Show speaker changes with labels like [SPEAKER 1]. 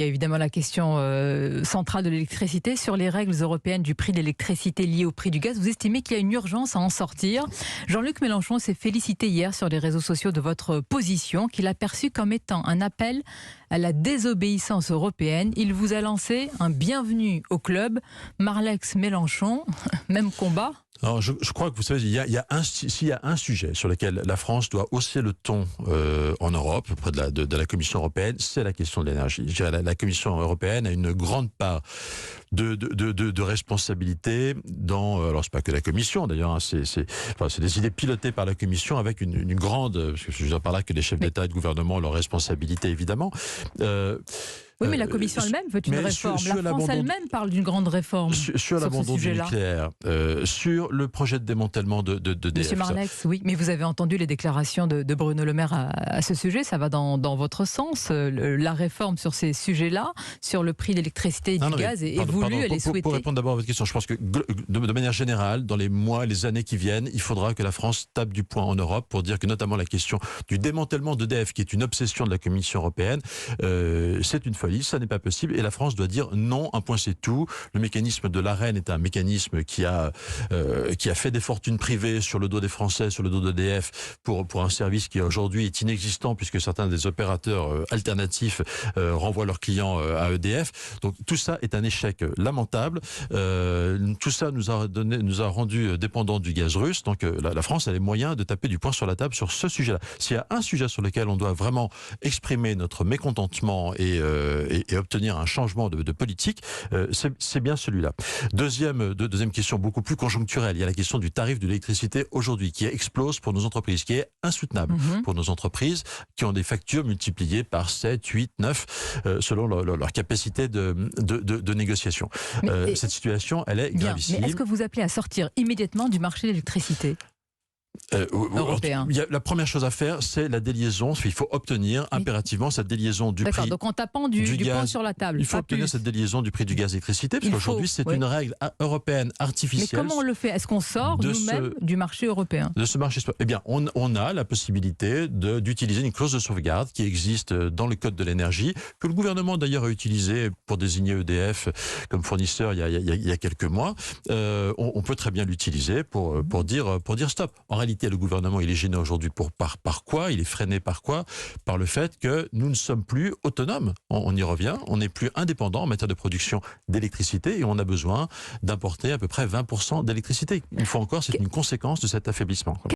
[SPEAKER 1] Il y a évidemment la question centrale de l'électricité. Sur les règles européennes du prix de l'électricité lié au prix du gaz, vous estimez qu'il y a une urgence à en sortir. Jean-Luc Mélenchon s'est félicité hier sur les réseaux sociaux de votre position, qu'il a perçue comme étant un appel à la désobéissance européenne. Il vous a lancé un bienvenue au club. Marlex Mélenchon, même combat.
[SPEAKER 2] Alors, je crois que vous savez, s'il y a un sujet sur lequel la France doit hausser le ton en Europe, auprès de la Commission européenne, c'est la question de l'énergie. Je dirais, la Commission européenne a une grande part de responsabilité dans, alors c'est pas que la Commission d'ailleurs, hein, c'est des idées pilotées par la Commission avec une grande, parce que je veux dire par là que les chefs d'État et de gouvernement ont leurs responsabilités évidemment.
[SPEAKER 1] Oui, mais la Commission elle-même veut une réforme. La France elle-même parle d'une grande réforme.
[SPEAKER 2] Sur l'abandon du nucléaire, sur le projet de démantèlement d'EDF.
[SPEAKER 1] Monsieur Marlex, oui, mais vous avez entendu les déclarations de Bruno Le Maire à ce sujet, ça va dans votre sens. La réforme sur ces sujets-là, sur le prix de l'électricité et du gaz, est voulue, elle est souhaitée.
[SPEAKER 2] Pour répondre d'abord à votre question, je pense que de manière générale, dans les mois, les années qui viennent, il faudra que la France tape du poing en Europe pour dire que notamment la question du démantèlement d'EDF, qui est une obsession de la Commission européenne, c'est une folie. Ça n'est pas possible et la France doit dire non, un point c'est tout. Le mécanisme de l'Arenh est un mécanisme qui a fait des fortunes privées sur le dos des Français, sur le dos d'EDF pour un service qui aujourd'hui est inexistant puisque certains des opérateurs alternatifs renvoient leurs clients à EDF. Donc tout ça est un échec lamentable. Tout ça nous a rendu dépendants du gaz russe. Donc la France a les moyens de taper du poing sur la table sur ce sujet-là. S'il y a un sujet sur lequel on doit vraiment exprimer notre mécontentement et obtenir un changement de politique, c'est bien celui-là. Deuxième question beaucoup plus conjoncturelle, il y a la question du tarif de l'électricité aujourd'hui qui explose pour nos entreprises, qui est insoutenable pour nos entreprises qui ont des factures multipliées par 7, 8, 9 selon leur capacité de négociation. Cette situation, elle est gravissime.
[SPEAKER 1] Mais est-ce que vous appelez à sortir immédiatement du marché de l'électricité européen?
[SPEAKER 2] La première chose à faire, c'est la déliaison. Il faut obtenir impérativement cette déliaison du prix.
[SPEAKER 1] D'accord, donc en tapant du poing sur la table.
[SPEAKER 2] Il faut obtenir cette déliaison du prix du gaz et d'électricité, parce qu'aujourd'hui, c'est une règle européenne artificielle.
[SPEAKER 1] Mais comment on le fait? Est-ce qu'on sort nous-mêmes du marché européen?
[SPEAKER 2] De ce marché. Eh bien, on a la possibilité d'utiliser une clause de sauvegarde qui existe dans le Code de l'énergie, que le gouvernement d'ailleurs a utilisé pour désigner EDF comme fournisseur il y a quelques mois. On peut très bien l'utiliser pour dire stop. En réalité, le gouvernement, il est gêné aujourd'hui par quoi? Il est freiné par quoi? Par le fait que nous ne sommes plus autonomes. On y revient. On n'est plus indépendant en matière de production d'électricité et on a besoin d'importer à peu près 20% d'électricité. Une fois encore, c'est une conséquence de cet affaiblissement.